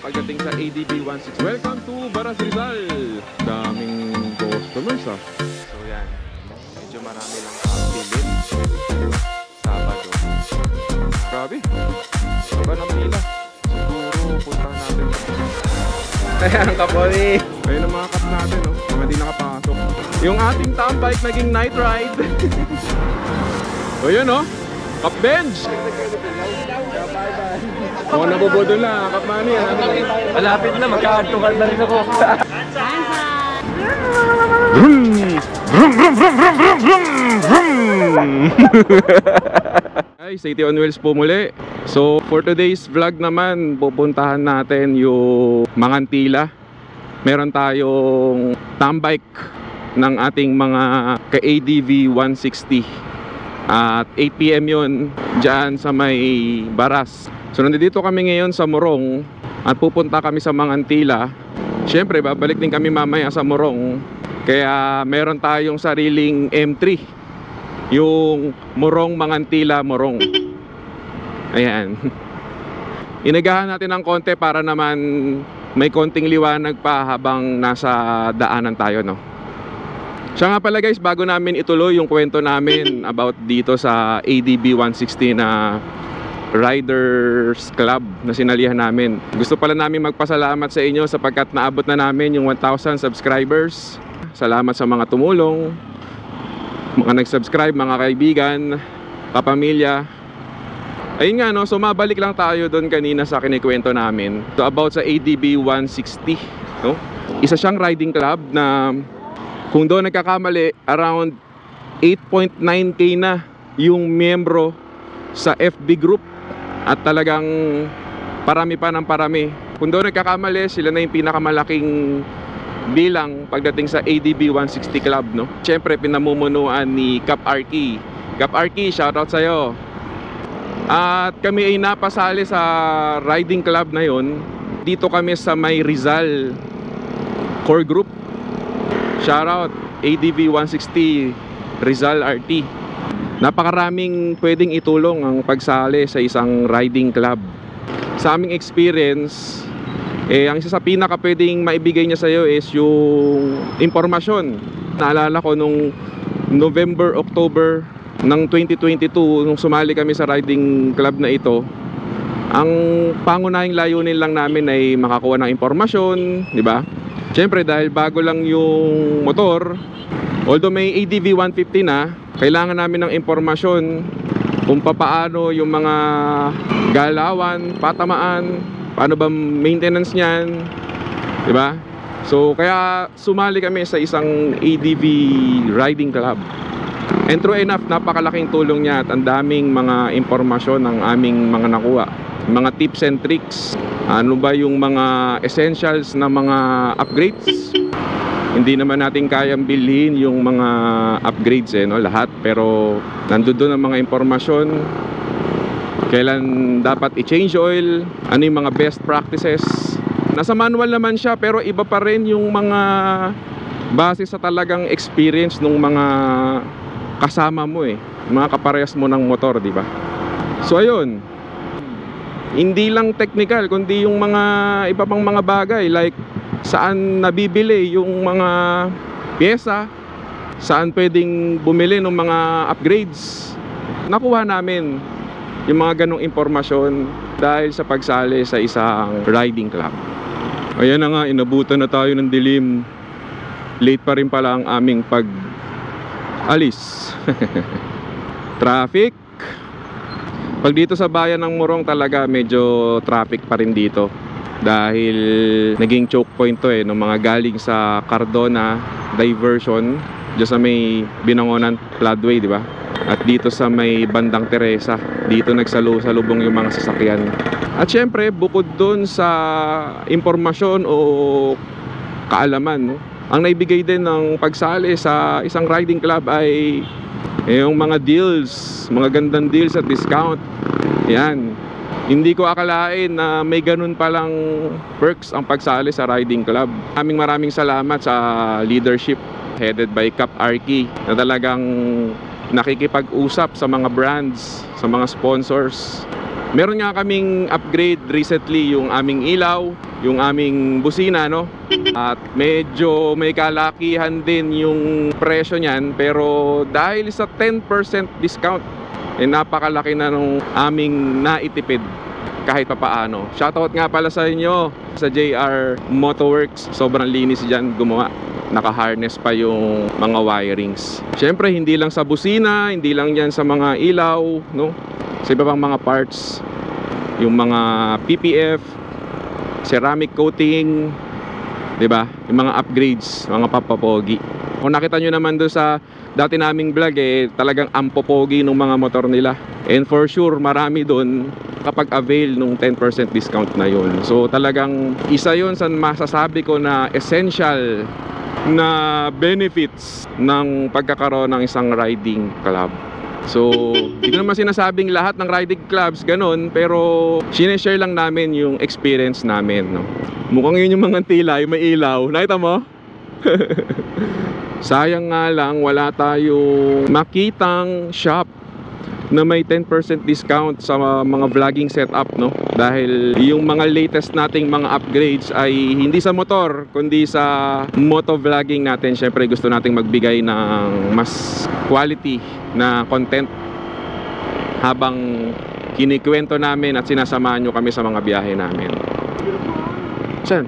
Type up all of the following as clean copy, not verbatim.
pagdating sa ADB 16. Welcome to Baras Rizal. Daming customers ah. So yan, medyo marami lang bilhin. Sabado. Grabe. Saba ng pila. Siguro puntahan natin. Ayan kapoli. Ayun ang mga cup natin no. Mga di nakapasok. Yung ating tambike naging night ride. O yun no. Cup bench. Ako nabubodo na, Kap Manny. Malapit na, magka-antukan na rin ako. Ay, City on Wheels po muli. So, for today's vlog naman, pupuntahan natin yung Mangantila. Meron tayong tambike ng ating mga ka-ADV 160. At 8 PM yun, dyan sa may Baras. So nandito kami ngayon sa Morong at pupunta kami sa Mangantila. Siyempre babalik din kami mamaya sa Morong. Kaya meron tayong sariling M3, yung Morong Mangantila Morong. Ayan. Inagahan natin ng konti para naman may konting liwanag pa habang nasa daanan tayo no. Siya nga pala guys, bago namin ituloy yung kwento namin about dito sa ADB 160 na Riders Club na sinalihan namin. Gusto pala namin magpasalamat sa inyo sapagkat naabot na namin yung 1,000 subscribers. Salamat sa mga tumulong, mga nag-subscribe, mga kaibigan, kapamilya. Ayun nga no, so mabalik lang tayo doon kanina sa kinikwento namin. So about sa ADB 160 no? Isa siyang riding club na kung doon nagkakamali, around 8.9K na yung miyembro sa FB group. At talagang parami pa ng parami. Kung doon nagkakamali, sila na yung pinakamalaking bilang pagdating sa ADB 160 Club no? Siyempre pinamumunuan ni Cap Arky. Cap Arky, shoutout sa'yo. At kami ay napasali sa riding club na yon. Dito kami sa may Rizal Core Group. Shoutout ADV 160 Rizal RT. Napakaraming pwedeng itulong ang pagsali sa isang riding club. Sa aming experience, ang isa sa pinaka pwedeng maibigay niya sa iyo is yung impormasyon. Naalala ko nung November, October ng 2022 nung sumali kami sa riding club na ito, ang pangunahing layunin lang namin ay makakuha ng impormasyon, di ba? Siyempre dahil bago lang yung motor, although may ADV 150 na, kailangan namin ng impormasyon kung paano yung mga galawan, patamaan, paano ba maintenance niyan, di ba? So kaya sumali kami sa isang ADV riding club. And true enough, napakalaking tulong niya at ang daming mga impormasyon ng aming mga nakuha. Mga tips and tricks, ano ba yung mga essentials na mga upgrades. Hindi naman natin kayang bilhin yung mga upgrades no, lahat. Pero nandoon ang mga impormasyon. Kailan dapat i-change oil, ano yung mga best practices. Nasa manual naman siya pero iba pa rin yung mga base sa talagang experience ng mga kasama mo mga kaparehas mo ng motor, di ba? So ayun, hindi lang technical kundi yung mga iba pang mga bagay like saan nabibili yung mga pyesa, saan pwedeng bumili ng mga upgrades. Nakuha namin yung mga ganong impormasyon dahil sa pagsali sa isang riding club. Ayan na nga, inabutan na tayo ng dilim. Late pa rin pala ang aming pag-alis. Traffic. Pag dito sa bayan ng Morong talaga medyo traffic pa rin dito. Dahil naging choke point to ng mga galing sa Cardona diversion diyan sa may Binangonan Floodway, di ba? At dito sa may Bandang Teresa, dito nagsalubong yung mga sasakyan. At syempre, bukod doon sa impormasyon o kaalaman, no? Ang naibigay din ng pagsali sa isang riding club ay yung mga deals, mga gandang deals at discount. Yan. Hindi ko akalain na may ganun palang perks ang pagsali sa riding club. Maraming salamat sa leadership headed by Cap Arky na talagang nakikipag-usap sa mga brands, sa mga sponsors. Meron nga kaming upgrade recently yung aming ilaw, yung aming busina, no? At medyo may kalakihan din yung presyo niyan, pero dahil sa 10% discount, napakalaki na nung aming naitipid kahit papaano. Shoutout nga pala sa inyo sa JR Motoworks, sobrang linis dyan gumawa. Naka-harness pa yung mga wirings. Siyempre, hindi lang sa busina, hindi lang yan sa mga ilaw, no? Sa iba pang mga parts, yung mga PPF, ceramic coating, 'di ba? Yung mga upgrades, mga papapogi. Kung nakita nyo naman doon sa dati naming vlog, talagang ampopogi ng mga motor nila. And for sure, marami doon kapag avail nung 10% discount na yun. So talagang isa yun sa masasabi ko na essential na benefits ng pagkakaroon ng isang riding club. So, hindi ko naman sinasabing lahat ng riding clubs ganun, pero sineshare lang namin yung experience namin, no? Mukhang yun yung mga tila, yung may ilaw. Nakita mo? Sayang nga lang wala tayong makitang shop na may 10% discount sa mga vlogging setup, no? Dahil yung mga latest nating mga upgrades ay hindi sa motor, kundi sa moto vlogging natin. Syempre gusto nating magbigay ng mas quality na content habang kinikwento namin at sinasamahan nyo kami sa mga biyahe namin. Saan?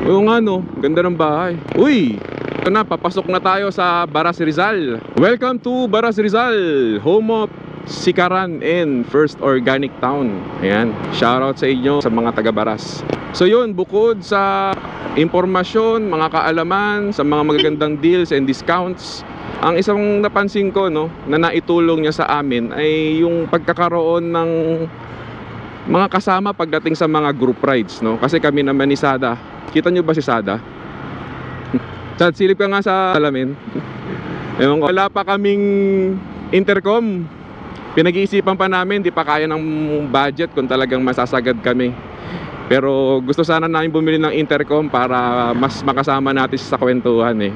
Oo nga, no? Ganda ng bahay. Uy! Ito na, papasok na tayo sa Baras Rizal. Welcome to Baras Rizal, home of Sikaran and First Organic Town. Ayan, shoutout sa inyo sa mga taga Baras. So yun, bukod sa impormasyon, mga kaalaman, sa mga magagandang deals and discounts, ang isang napansin ko, no, na naitulong niya sa amin ay yung pagkakaroon ng mga kasama pagdating sa mga group rides, no? Kasi kami naman ni Sada. Kita nyo ba si Sada? Chad, silip ka nga sa salamin. Ewan ko, wala pa kaming intercom. Pinag-iisipan pa namin, di pa kaya ng budget kung talagang masasagad kami. Pero gusto sana namin bumili ng intercom para mas makasama natin sa kwentuhan, eh.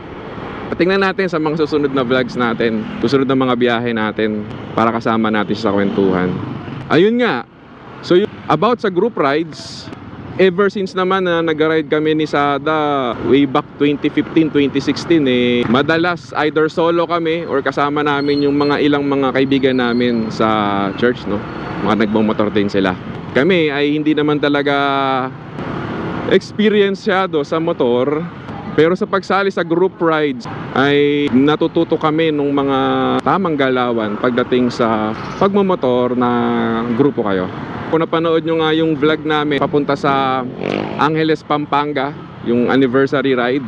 Tingnan natin sa mga susunod na vlogs natin, susunod na mga biyahe natin, para kasama natin sa kwentuhan. Ayun nga. So about sa group rides, ever since naman na nag-ride kami ni Sada way back 2015, 2016, madalas either solo kami or kasama namin yung mga ilang mga kaibigan namin sa church, no? Mga nagmamotor din sila. Kami ay hindi naman talaga experienceado sa motor, pero sa pagsali sa group rides ay natututo kami nung mga tamang galawan pagdating sa pagmamotor na grupo kayo. Kung napanood nyo nga yung vlog namin papunta sa Angeles, Pampanga, yung anniversary ride,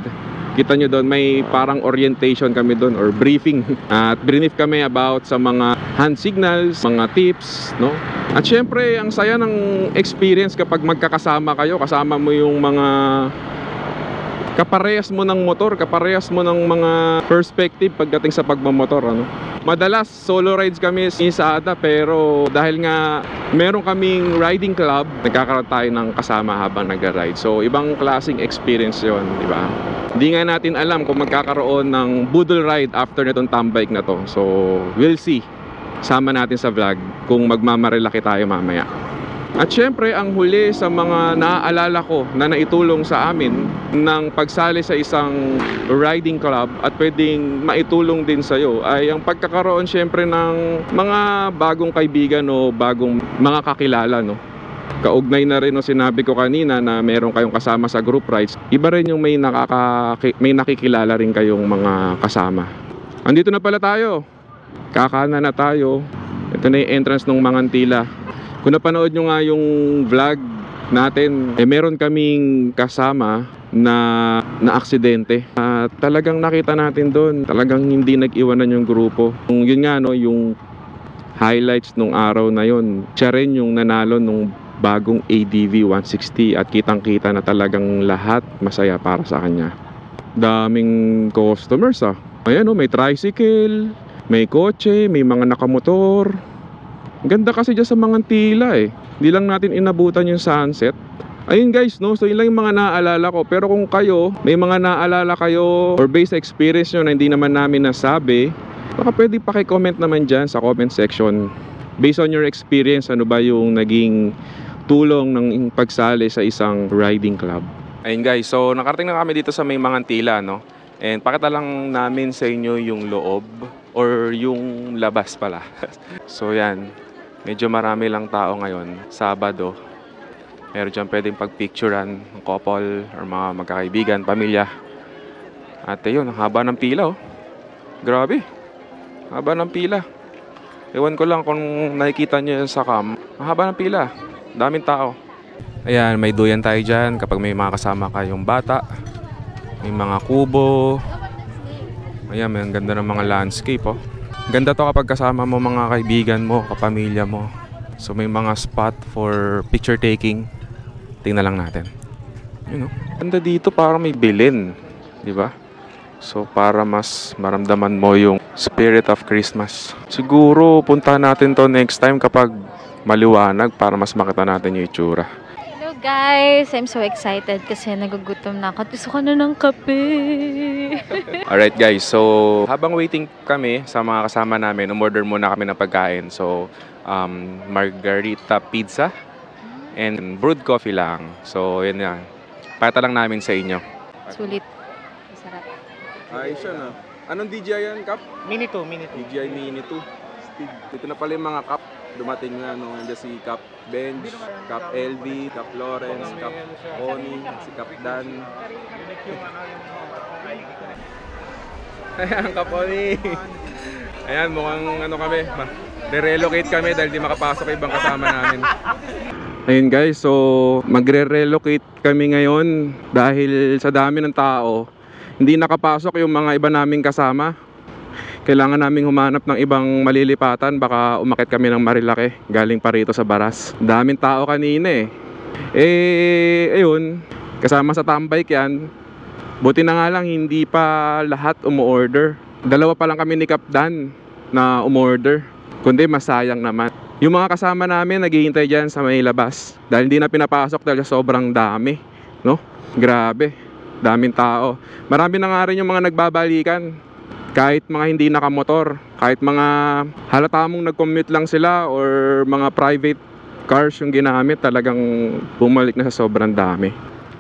kita nyo doon may parang orientation kami doon or briefing. At brief kami about sa mga hand signals, mga tips, no? At syempre ang saya ng experience kapag magkakasama kayo, kasama mo yung mga kaparehas mo ng motor, kaparehas mo ng mga perspective pagdating sa pagmamotor, ano? Madalas solo rides kami ni Sada, pero dahil nga meron kaming riding club, nagkakaroon tayo ng kasama habang nag-ride. So ibang klaseng experience yon, di ba? Hindi nga natin alam kung magkakaroon ng budol ride after nitong tambike na to. So we'll see. Sama natin sa vlog kung magmamarilaki tayo mamaya. At syempre, ang huli sa mga naaalala ko na naitulong sa amin ng pagsali sa isang riding club at pwedeng maitulong din sa'yo ay ang pagkakaroon syempre ng mga bagong kaibigan o bagong mga kakilala, no? Kaugnay na rin o sinabi ko kanina na meron kayong kasama sa group rides. Iba rin yung may nakikilala rin kayong mga kasama. Andito na pala tayo. Kakana na tayo. Ito na yung entrance ng Mangantila. Kung napanood nyo nga yung vlog natin, meron kaming kasama na aksidente. Talagang nakita natin doon, talagang hindi nag-iwanan yung grupo. Yun nga, no, yung highlights nung araw na yun, siya rin yung nanalo nung bagong ADV 160 at kitang-kita na talagang lahat masaya para sa kanya. Daming customers, ah. Ayan, no, may tricycle, may kotse, may mga nakamotor. Ganda kasi dyan sa Mangantila, eh. Hindi lang natin inabutan yung sunset. Ayun guys, no? So yun lang yung mga naaalala ko. Pero kung kayo, may mga naaalala kayo or based sa experience nyo na hindi naman namin nasabi, baka pwede pakicomment naman dyan sa comment section. based on your experience, ano ba yung naging tulong ng pagsali sa isang riding club? Ayun guys, so nakarating na kami dito sa may Mangantila, no? And pakita lang namin sa inyo yung loob or yung labas pala. So yan, medyo marami lang tao ngayon, Sabado. Meron dyan pwedeng pagpicturean ng couple or mga magkakaibigan, pamilya. At yun, haba ng pila oh. Grabe, haba ng pila. Ewan ko lang kung nakikita nyo yun sa cam. Haba ng pila, daming tao. Ayan, may duyan tayo dyan kapag may mga kasama kayong bata. May mga kubo. Ayan, may ang ganda ng mga landscape oh. Ganda to kapag kasama mo mga kaibigan mo, kapamilya mo. So may mga spot for picture taking. Tingnan lang natin. Yun oh. Ganda dito, parang may bilin, di ba? So para mas maramdaman mo yung spirit of Christmas. Siguro puntahan natin to next time kapag maliwanag para mas makita natin yung itsura. Hello guys! I'm so excited kasi nagugutom na ako. Gusto ko na ng kape. Alright guys, so habang waiting kami sa mga kasama namin, umorder muna kami ng pagkain. So margarita pizza and brewed coffee lang. So yun yan. Pakita lang namin sa inyo. Sulit. Masarap. Ayos siya na. Anong DJI yan, Cap? Mini 2, Mini 2. DJI Mini 2. Steed. Ito na pala yung mga Cap. Dumating na no, nandiyan si Cap Bench, Cap LV, Cap Lawrence, Cap Oni, si Cap Dan. Ayan, Cap Oni. Ayan, mukhang ano kami, re-relocate kami dahil di makapasok ibang kasama namin. Ayun guys, so magre-relocate kami ngayon dahil sa dami ng tao. Hindi nakapasok yung mga iba naming kasama. Kailangan naming humanap ng ibang malilipatan. Baka umakit kami ng Marilake galing pa rito sa Baras. Daming tao kanina ayun, kasama sa tambike yan. Buti na nga lang hindi pa lahat umu-order. Dalawa pa lang kami ni Cap Dan na umorder. Kundi masayang naman. Yung mga kasama namin naghihintay dyan sa may labas dahil hindi na pinapasok dahil sobrang dami, no? Grabe, daming tao. Marami na nga rin yung mga nagbabalikan. Kahit mga hindi nakamotor, kahit mga halata mong nag-commute lang sila or mga private cars yung ginamit, talagang bumalik na sa sobrang dami.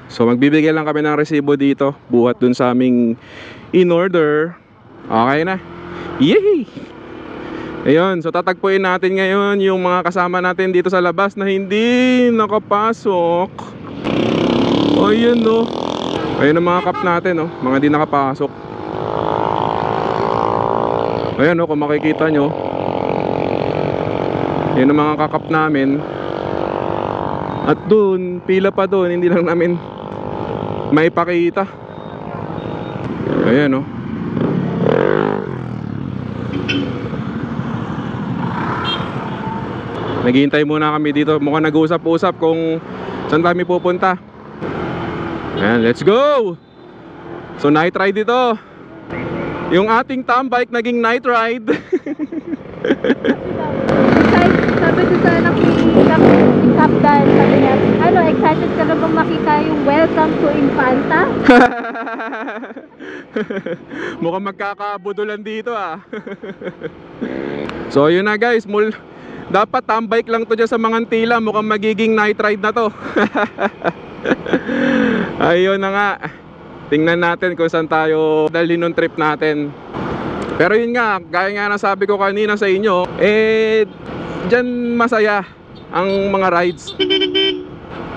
So magbibigay lang kami ng resibo dito, buhat dun sa aming in-order. Okay na. Yay! Ayun, so tatagpuin natin ngayon yung mga kasama natin dito sa labas na hindi nakapasok. Ayun no. Ayun ang mga Cap natin no, mga di nakapasok. Ayan no, kung makikita nyo, yan ang mga kakap namin. At dun, pila pa dun, hindi lang namin maipakita. Ayan no. Naghihintay muna kami dito. Mukhang nag-uusap-usap kung saan kami pupunta. Ayan, let's go! So night ride ito. Yung ating tambike naging night ride. Sabi ko sa anak ni Cap Dan, sabi niya, ano, excited ka na bang makita yung welcome to Infanta? Mukhang magkakabudulan dito ah. So yun na guys, dapat tambike lang to dyan sa Mangantila. Mukhang magiging night ride na to. Ayun na nga. Tingnan natin kung saan tayo dalhin nung trip natin. Pero yun nga, gaya nga na sabi ko kanina sa inyo, dyan masaya ang mga rides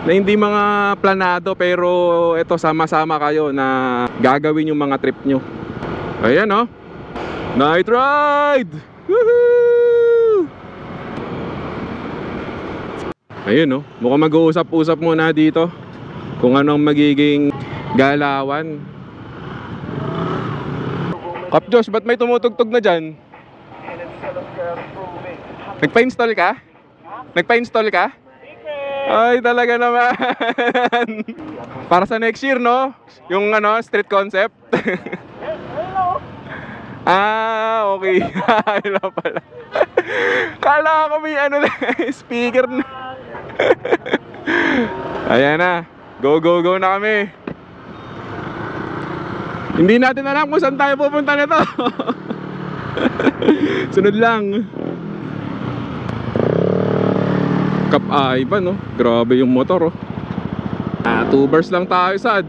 na hindi mga planado, pero ito sama-sama kayo na gagawin yung mga trip nyo. Ayan oh, night ride! Woohoo! Ayun oh, mukhang mag-uusap-usap muna dito kung anong magiging galawan. Kap Josh, ba't may tumutugtog na dyan? Nagpa-install ka? Nagpa-install ka? Ay, talaga naman. Para sa next year, no? Yung ano, street concept. Ah, okay. Ayun pala. Kala ko may ano na, speaker na. Ayan na. Go, go, go na kami. Hindi natin alam kung saan tayo pupunta nito. Sunod lang. Cap Ivan, no? Grabe yung motor, oh. 2 bars lang tayo, sad.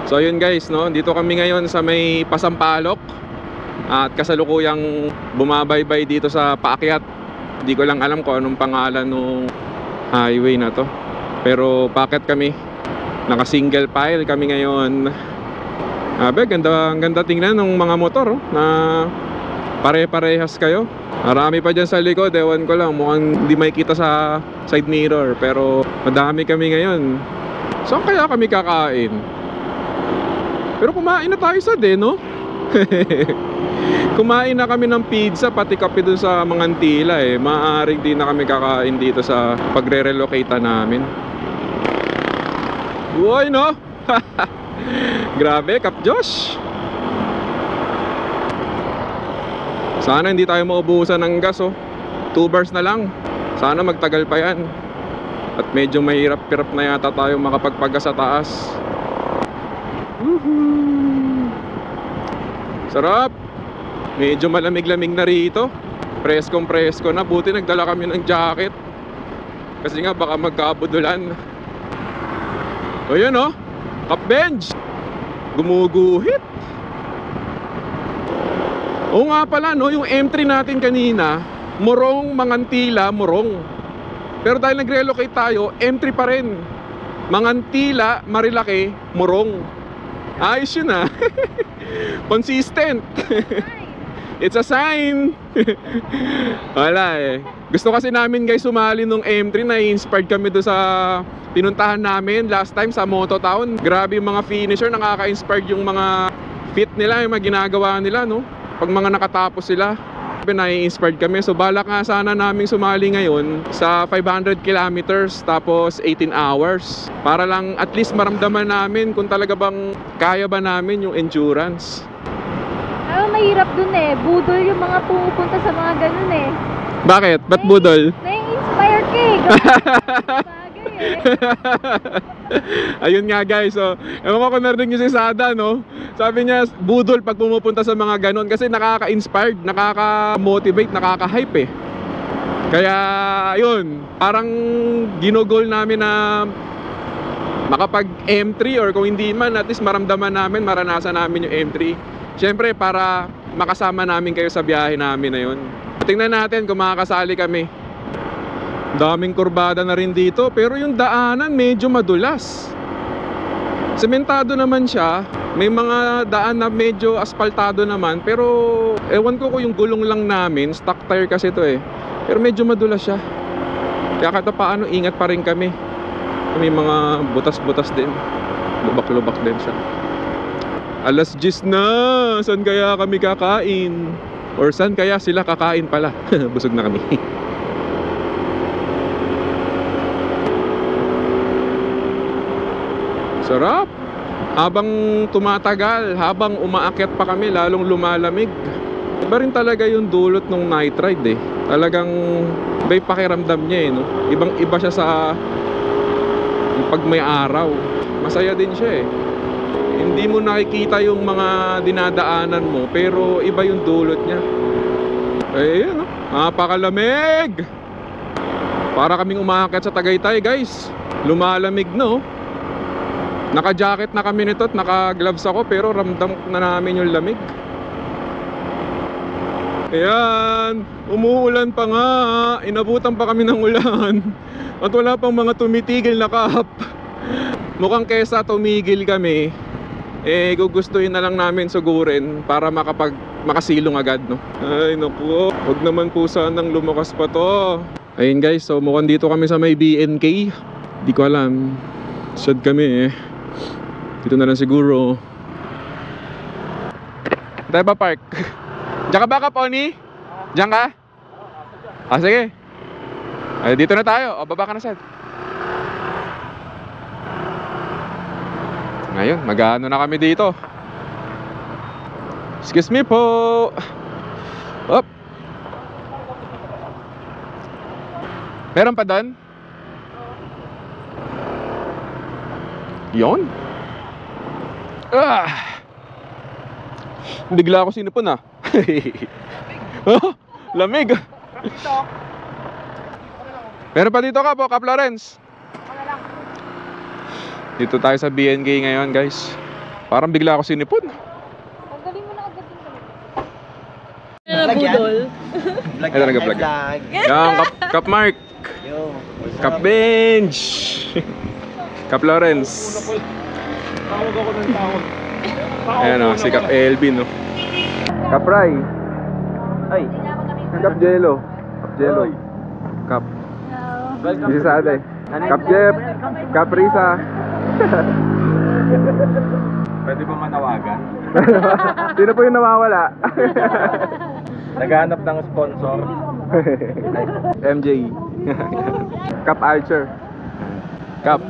So yun guys, no? Dito kami ngayon sa may Pasampalok. At kasalukuyang bumabaybay dito sa paakyat. Hindi ko lang alam kung anong pangalan ng highway na to. Pero paakyat kami. Naka single file kami ngayon. Ganda tingnan ng mga motor, oh, na pare-parehas kayo. Marami pa dyan sa likod, ewan ko lang, mukhang hindi makikita sa side mirror. Pero madami kami ngayon. Saan kaya kami kakain? Pero kumain na tayo sa no? Kumain na kami ng pizza, pati kape dun sa Mangantila eh. Maaaring di na kami kakain dito sa pagre-relocate namin. Uy, no? Grabe, Kap Josh. Sana hindi tayo maubusan ng gas, oh. 2 bars na lang. Sana magtagal pa yan. At medyo mahirap-hirap na yata tayo makapagpagas sa taas. Woohoo! Sarap. Medyo malamig-lamig na rito. Preskong-presko na. Buti nagdala kami ng jacket. Kasi nga baka magkabudulan. O yun, oh. Cup bench. Gumuguhit. Oo nga pala, no, yung M3 natin kanina, Morong, Mangantila, Morong. Pero dahil nag-relocate tayo, M3 pa rin. Mangantila, Marilake, Morong. Ayos yun, ah. Consistent. It's a sign. Wala eh. Gusto kasi namin guys sumali nung M3. Na-inspired kami doon sa pinuntahan namin last time sa Moto Town. Grabe yung mga finisher. Nakaka-inspired yung mga fit nila, yung mga ginagawa nila, no? Pag mga nakatapos sila, na-inspired kami. So balak nga sana naming sumali ngayon sa 500 kilometers tapos 18 hours. Para lang at least maramdaman namin kung talaga bang kaya ba namin yung endurance. Mahirap dun eh. Budol yung mga pumupunta sa mga ganun eh. Bakit? Ba't budol? Nai-inspire ka eh. Bagay eh. Ayun nga guys, so ewan ko kung narinig nyo si Sada, no? Sabi niya, budol pag pumupunta sa mga ganon kasi nakaka-inspired, nakaka-motivate, nakaka-hype eh. Kaya yun, parang ginogol namin na makapag M3 or kung hindi man, at least maramdaman namin, maranasan namin yung M3. Siyempre para makasama namin kayo sa biyahe namin na yun. Tingnan natin kung makakasali kami. Daming kurbada na rin dito, pero yung daanan medyo madulas. Sementado naman siya. May mga daan na medyo aspaltado naman, pero ewan ko kung yung gulong lang namin, stock tire kasi to eh. Pero medyo madulas siya. Kaya kahit paano ingat pa rin kami. May mga butas-butas din. Lubak-lubak din siya. Alas 10 na. Saan kaya kami kakain? Or saan kaya sila kakain pala? Busog na kami. Sarap. Habang tumatagal, habang umaakyat pa kami, lalong lumalamig. Iba rin talaga yung dulot ng night ride eh. Talagang iba'y pakiramdam niya eh, no? Ibang iba siya sa pag may araw. Masaya din siya eh. Hindi mo nakikita yung mga dinadaanan mo, pero iba yung dulot niya. Ayun, no? Napakalamig. Para kaming umaakyat sa Tagaytay, guys. Lumalamig, no? Naka-jacket na kami nito at naka-gloves ako, pero ramdam na namin yung lamig. Ayan, umuulan pa nga. Inabutan pa kami ng ulan. At wala pang mga tumitigil na kap. Mukhang kesa tumigil kami, eh gugustuhin na lang namin sugurin para makasilong agad, no? Ay naku, huwag naman po sanang lumakas pa to. Ayun guys, so mukhang dito kami sa may BNK. Di ko alam, sad kami eh. Dito na lang siguro. Tayo ba park? Diyan ka ba ka, Pony? Diyan ka? Ah, sige. Ay, dito na tayo. O, baba ka na, sad. Ngayon, mag-ano na kami dito. Excuse me po. Op. Meron pa doon? Yon. Bigla ako sinipon ah. Oh, lamig. Meron pa dito ka po, Kap Lawrence. Dito tayo sa BNK ngayon guys. Parang bigla ako sinipon. Tanggalin mo na agad yung Nabudol. Ito nag-vlog. Yan, Kap Mark. Kap Bench. Kap Lawrence. Tawag ako ng tawag. Ayan o, si Kap Elvin o. Kap Rai. Ay. Kap Jello. Kap Jello. Kap. Isi sa ate. Kap Jeff. Kap Risa. Pwede ba manawagan? Sino po yung nawawala? Naghanap ng sponsor. MJ. Kap Archer. Kap.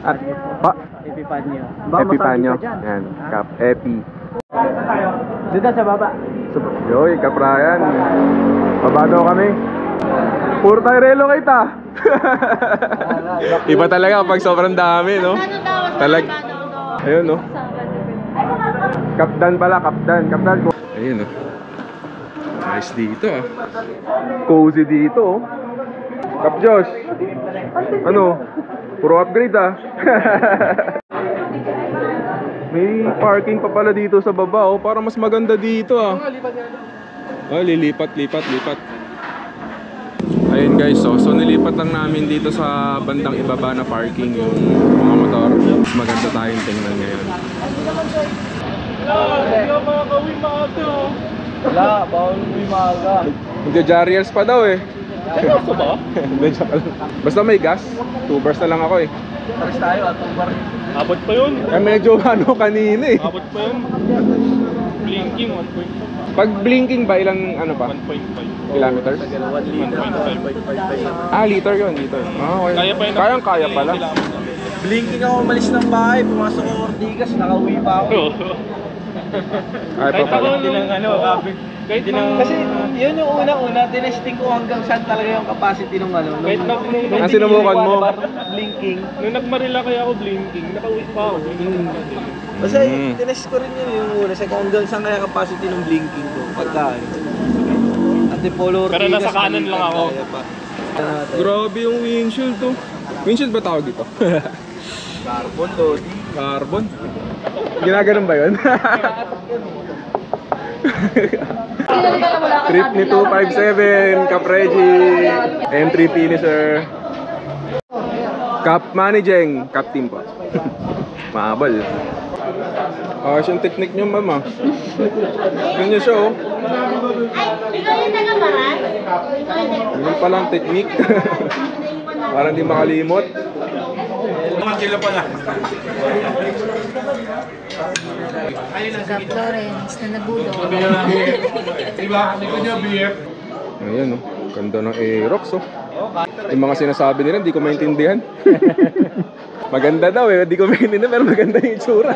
At pa. Epipanyo. Epipanyo. Yan. Kap Epi. Dito sa baba. Yoy, Kap Ryan. Baba daw kami. Puro tayo relocate ah. Iba talaga pag sobrang dami, no? Ayun, no? Kapdan pala, Kapdan. Kapdan ko. Ayun, no? Nice dito, ah. Cozy dito, oh. Kap Josh. Ano? Puro upgrade, ah. May parking pa pala dito sa baba, oh. Para mas maganda dito, ah. Oh, lilipat. Ayun guys, so nilipat lang namin dito sa bandang ibaba na parking yung mga motor. Mas maganda tayong tingnan ngayon. Wala, bawal mo maaga. Magja-jarriers pa daw eh. Seryoso ba? Hindi, joke lang. Basta may gas, 2 bars na lang ako eh. Pares tayo at bar. Abot pa yun. Eh medyo ano kanina eh. Abot pa yun. Blinking 1.5. Pag blinking ba, ilang ano pa? 1.5. Kilometers? 1 liter. Ah, liter yun, liter. Ah, okay. Kaya pa yun. Kayang-kaya pala. Blinking ako umalis ng bahay, pumasok ako Ortigas, nakauwi pa ako. Kaya pa pala. Kasi yun yung una-una, tinesting ko hanggang saan talaga yung capacity ng ano. Ah, sinubukan mo? Blinking. Nung nagmarila kaya ako blinking, nakauwi pa ako. Kasi tinest ko rin yun yung una, kasi hanggang saan kaya capacity ng blinking ko, pagkain. Antipolo Ortigas. Pero nasa kanan lang ako. Grabe yung windshield to. Windshield ba tawag dito? Carbon load. Carbon? Ginaganon ba yun? Trip ni 257, Kap Reggie, entry finisher, Kap Managing, Kap Team po. Mahabal. Yung technique nyo, mama. Yun yung show. Ikaw yung taga-Maran? Yun pala ang technique. Parang di makalimot. Kap Lawrence na nabudol. Ayan oh, ganda ng Aerox oh. Yung mga sinasabi nila, hindi ko maintindihan. Maganda daw eh, hindi ko maintindihan pero maganda yung itsura.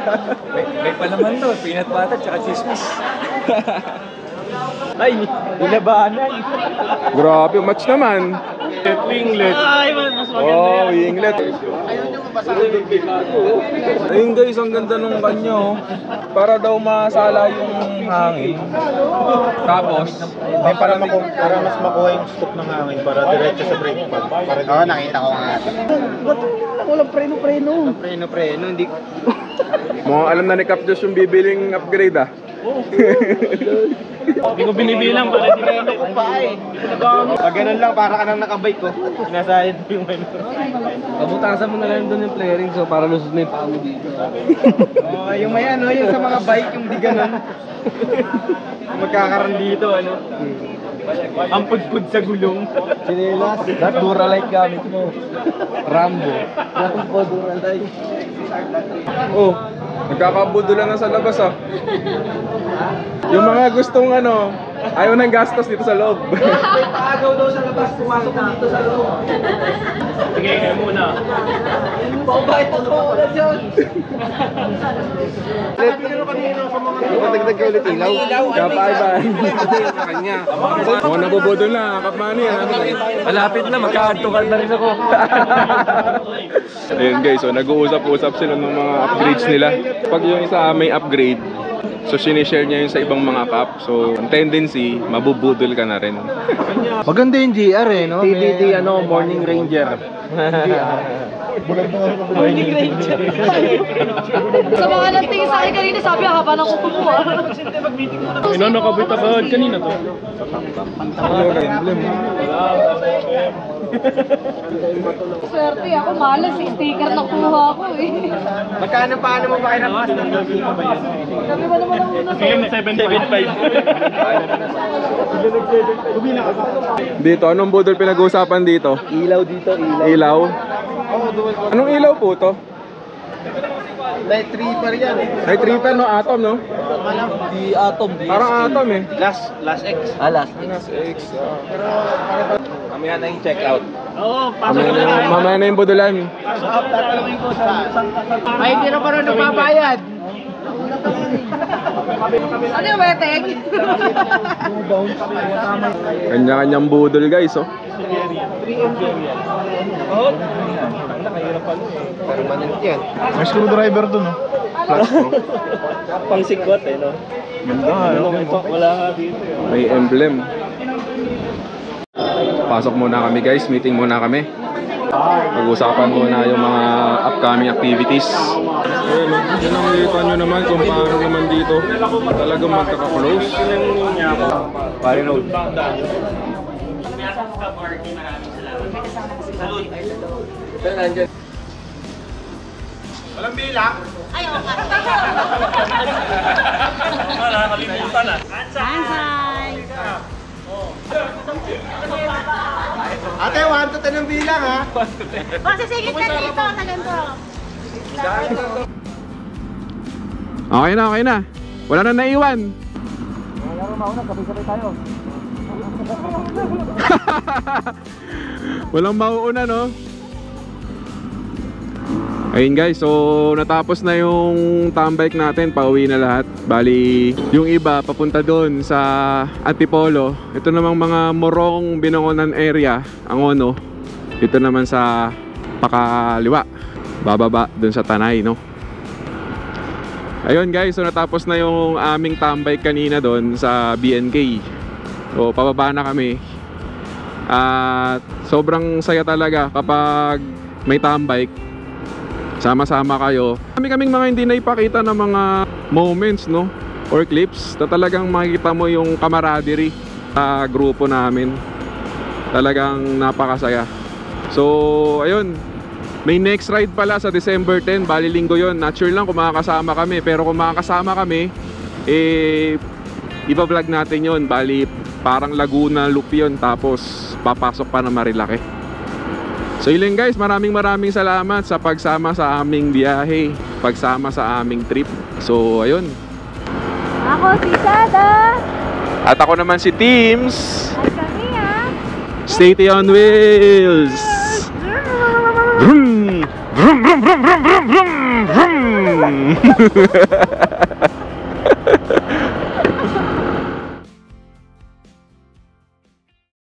May palaman doon, peanut butter tsaka chismis. Ay, nilabanan. Grabe, match naman. Winglet. Ay, mas maganda Oh, winglet. Ayun guys, ang ganda nung kanya oh. Para daw masala yung hangin. Tapos, May para mas makuha yung scoop ng hangin para diretso sa brake pad. Oo, nakita ko nga. walang preno-preno. Preno, hindi. mukhang alam na ni Kap Josh yung bibiling upgrade ah. Hindi ko binibilang para di ka ko pa eh. Pag ganun lang, para ka nang nakabike ko. Sinasayad mo yung ano. Abutasan mo na lang doon yung flaring so para lusot na yung paa mo dito. Oo, yung may ano, yung sa mga bike, yung di ganun. Magkakaroon dito, ano. Ang pudpud sa gulong. Chinelas, that Duralite gamit mo. Rambo. Bakit po Duralite? Oh, nagkakabudulan na sa labas ah. Yung mga gustong ano, ayaw ng gastos dito sa loob. May paagaw daw sa labas, pumasok ko dito sa loob. Sige, kayo muna. Bakit ako muna dyan? Dagdag ka ulit ilaw. Kapaiban. Mga nabubudol na, kapmani. Malapit na, magka-add-to-card na rin ako. Ayun guys, so nag-uusap-usap sila ng mga upgrades nila. Pag yung isa may upgrade, So sinishare niya yun sa ibang mga cup. So ang tendency, mabubudol ka na rin. Maganda yung GR eh, no? TDD, Morning Ranger. Morning Ranger. Sa mga nagtingin sa akin kanina, sabi haba ng kuko mo. Nakabit agad kanina to. Swerte ako, malas. Sticker na kuha ko eh. Paano mo ba kayo naman? Sabi mo naman ang una sa 7.5. Dito, anong budol pinag-uusapan dito? Ilaw dito, ilaw. Ilaw? Anong ilaw po to? Light tripper yan eh. Night Reaper, no? Atom, no? Di Atom, di Parang atom eh. Last X. Last X. Mamaya na yung check out. Oo, Mamaya na yung budulan. tatanungin ko sa ay, hindi na pa rin napabayad. Ano yung weteg? Kanya-kanyang budol guys, oh. Permanent yan. May screwdriver dun, no? Pang sikwat eh, no? Wala nga dito. May emblem. Pasok muna kami guys, meeting muna kami. Pag-usapan muna yung mga upcoming activities. Ayun, yun ang kita nyo naman kung paano naman dito. Talagang magkaka-close. Pare road. Walang bilang? Ate, 1 to 10 ang bilang, ha? Masisingit ka dito sa ganito. Okay na, okay na. Wala na naiwan. Walang mauuna, no? Ayun guys, so natapos na yung tambike natin, pauwi na lahat. Bali, yung iba papunta doon sa Antipolo. Ito namang mga Morong Binangonan area, ang ono. Ito naman sa pakaliwa, bababa doon sa Tanay, no? Ayun guys, so natapos na yung aming tambike kanina doon sa BNK. So pababa na kami. At sobrang saya talaga kapag may tambike. Sama-sama kayo. Kaming mga hindi na ipakita ng mga moments, no? Or clips na talagang makikita mo yung camaraderie sa grupo namin. Talagang napakasaya. So, ayun. May next ride pala sa December 10. Bali linggo yun. Not sure lang kung makakasama kami. Pero kung makakasama kami, iba-vlog natin yun. Bali parang Laguna Loop yun. Tapos papasok pa na Marilake. So yun guys, maraming salamat sa pagsama sa aming biyahe, pagsama sa aming trip. So ayun. Ako si Sada. At ako naman si Teams. At kami Stay on wheels. Vroom! Vroom, vroom, vroom, vroom, vroom, vroom.